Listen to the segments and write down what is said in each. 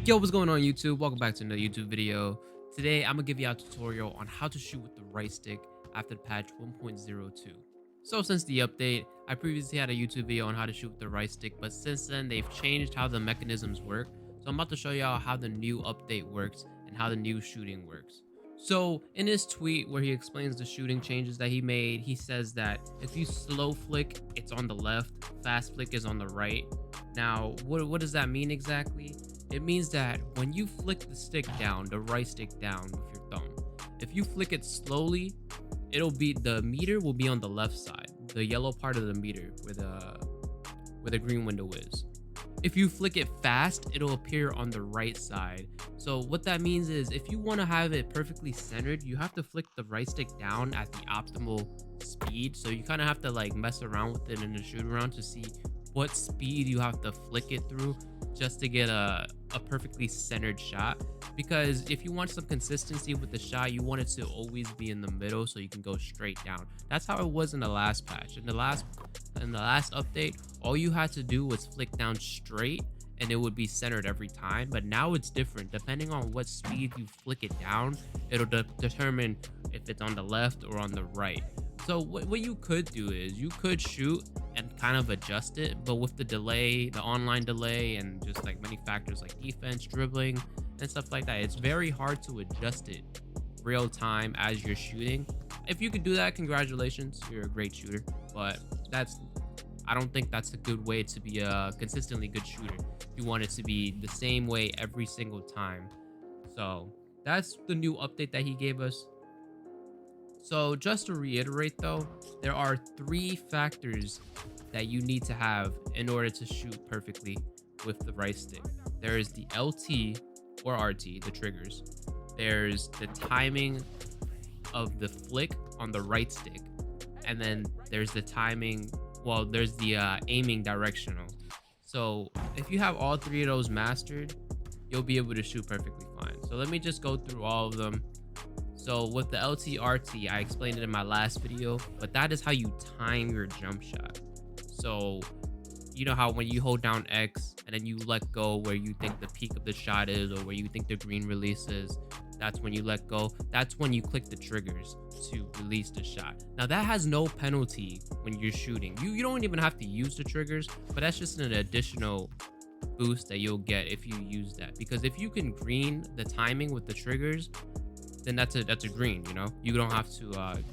Yo, what's going on YouTube? Welcome back to another YouTube video. Today, I'm gonna give you a tutorial on how to shoot with the right stick after the patch 1.02. So since the update, I previously had a YouTube video on how to shoot with the right stick, but since then they've changed how the mechanisms work. So I'm about to show y'all how the new update works and how the new shooting works. So in his tweet where he explains the shooting changes that he made, he says that if you slow flick, it's on the left, fast flick is on the right. Now, what does that mean exactly? It means that when you flick the stick down, the right stick down with your thumb, if you flick it slowly, the meter will be on the left side, the yellow part of the meter where the green window is. If you flick it fast, it'll appear on the right side. So what that means is if you want to have it perfectly centered, you have to flick the right stick down at the optimal speed. So you kind of have to like mess around with it in the shoot around to see what speed you have to flick it through just to get a perfectly centered shot. Because if you want some consistency with the shot, you want it to always be in the middle so you can go straight down. That's how it was in the last patch. In the last update, all you had to do was flick down straight and it would be centered every time. But now it's different. Depending on what speed you flick it down, it'll determine if it's on the left or on the right. So what you could do is you could shoot and kind of adjust it, but with the delay, the online delay, and just like many factors like defense, dribbling, and stuff like that, it's very hard to adjust it real time as you're shooting. If you could do that, congratulations, you're a great shooter. But I don't think that's a good way to be a consistently good shooter. You want it to be the same way every single time. So that's the new update that he gave us. So just to reiterate though, there are three factors that you need to have in order to shoot perfectly with the right stick. There is the LT or RT, the triggers. There's the timing of the flick on the right stick. And then there's the timing, well, there's the aiming directional. So if you have all three of those mastered, you'll be able to shoot perfectly fine. So let me just go through all of them. So with the LT-RT, I explained it in my last video, but that is how you time your jump shot. So you know how when you hold down X and then you let go where you think the peak of the shot is or where you think the green release is, that's when you let go. That's when you click the triggers to release the shot. Now that has no penalty when you're shooting. You don't even have to use the triggers, but that's just an additional boost that you'll get if you use that. Because if you can green the timing with the triggers, then that's a green. You don't have to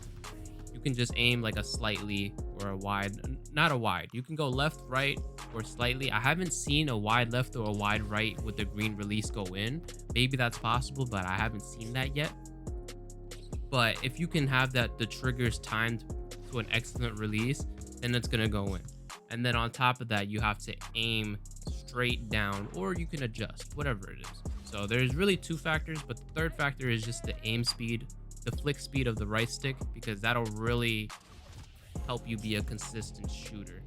you can just aim like a slightly or a wide, not a wide, you can go left, right, or slightly. I haven't seen a wide left or a wide right with the green release go in. Maybe that's possible, but I haven't seen that yet. But if you can have the triggers timed to an excellent release, then it's gonna go in. And then on top of that, you have to aim straight down, or you can adjust, whatever it is. So there's really two factors, but the third factor is just the aim speed, the flick speed of the right stick, because that'll really help you be a consistent shooter.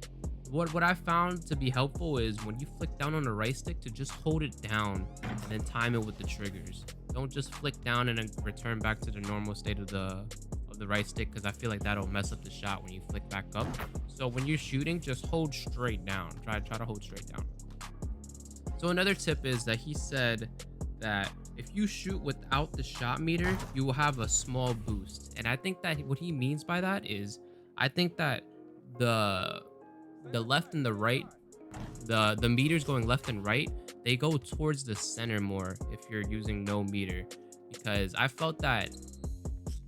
What I found to be helpful is when you flick down on the right stick to just hold it down and then time it with the triggers. Don't just flick down and then return back to the normal state of the right stick, because I feel like that'll mess up the shot when you flick back up. So when you're shooting, just hold straight down. Try to hold straight down. So another tip is that he said that if you shoot without the shot meter, you will have a small boost. And I think that what he means by that is, I think that the left and the right, the meters going left and right, they go towards the center more if you're using no meter. Because I felt that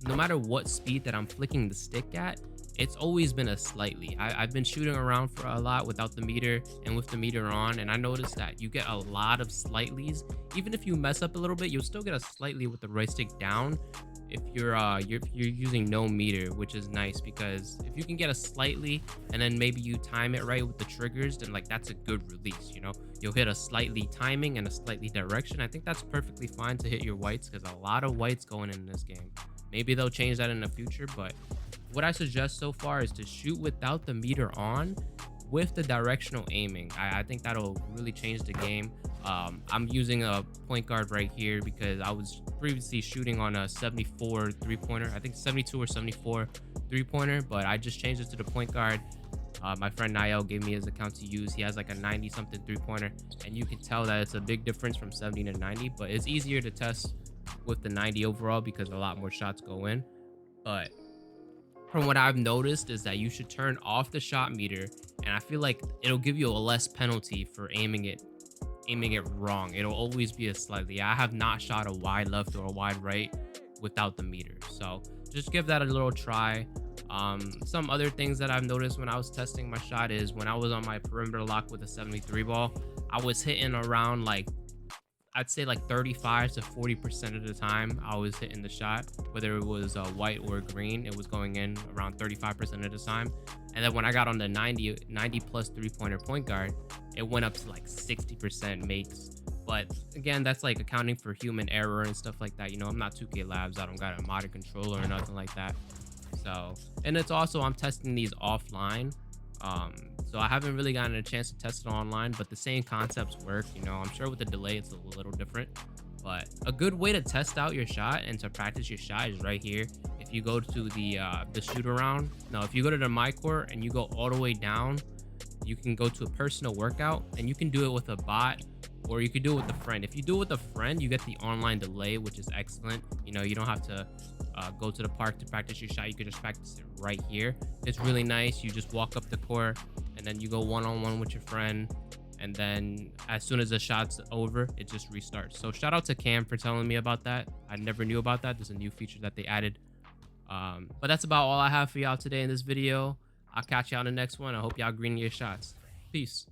no matter what speed that I'm flicking the stick at, it's always been a slightly. I've been shooting around for a lot without the meter and with the meter on, and I noticed that you get a lot of slightlies. Even if you mess up a little bit, you'll still get a slightly with the right stick down if you're using no meter, which is nice. Because if you can get a slightly and then maybe you time it right with the triggers, then like that's a good release. You'll hit a slightly timing and a slightly direction. I think that's perfectly fine to hit your whites, because a lot of whites going in this game. Maybe they'll change that in the future, but what I suggest so far is to shoot without the meter on with the directional aiming. I think that'll really change the game. I'm using a point guard right here because I was previously shooting on a 74 three-pointer. I think 72 or 74 three-pointer, but I just changed it to the point guard My friend Niall gave me his account to use. He has like a 90 something 3-pointer, and you can tell that it's a big difference from 70 to 90, but it's easier to test with the 90 overall because a lot more shots go in. But from what I've noticed is that you should turn off the shot meter, and I feel like it'll give you a less penalty for aiming it wrong. It'll always be a slightly. I have not shot a wide left or a wide right without the meter. So just give that a little try. Some other things that I've noticed when I was testing my shot is when I was on my perimeter lock with a 73 ball, I was hitting around like I'd say like 35 to 40% of the time I was hitting the shot, whether it was white or green, it was going in around 35% of the time. And then when I got on the 90 plus 3-pointer point guard, it went up to like 60% makes. But again, that's like accounting for human error and stuff like that. You know, I'm not 2K Labs. I don't got a modded controller or nothing like that. So, and it's also, I'm testing these offline. So I haven't really gotten a chance to test it online, but the same concepts work. You know, I'm sure with the delay it's a little different, but a good way to test out your shot and to practice your shot is right here. If you go to the shoot around, no, if you go to the my court and you go all the way down, you can go to a personal workout, and you can do it with a bot, or you could do it with a friend. If you do it with a friend, you get the online delay, which is excellent. You know, you don't have to go to the park to practice your shot. You could just practice it right here. It's really nice. You just walk up the court, and then you go one-on-one with your friend, and then as soon as the shot's over, it just restarts. So shout out to Cam for telling me about that. I never knew about that. There's a new feature that they added. But that's about all I have for y'all today in this video. I'll catch y'all in the next one. I hope y'all green your shots. Peace.